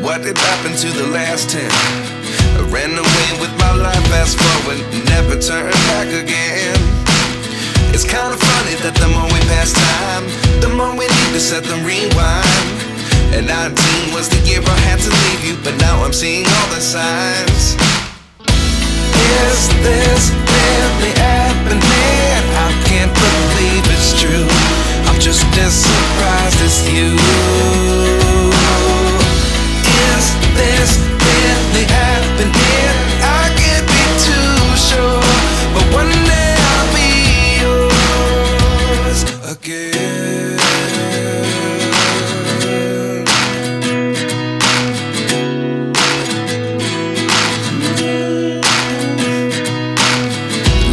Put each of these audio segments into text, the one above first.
what did happen to the last 10? I ran away with my life, fast forward, never turn back again. It's kind of funny that the more we pass time, the more we need to set them rewind. And 19 was the year I had to leave you, but now I'm seeing all the signs. Is this really happening? I can't believe it's true. I'm just as surprised as you. Is this really happening? I can't be too sure, but one day I'll be yours again.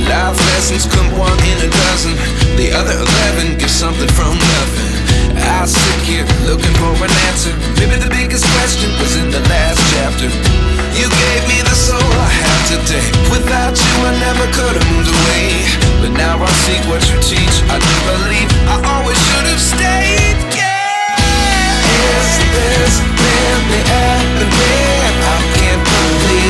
Life lessons come one in a dozen. The other 11 get something from nothing. I sit here looking for an answer. Maybe the biggest question was in the last chapter. You gave me the soul I have today. Without you I never could have moved away, but now I see what you teach. I do believe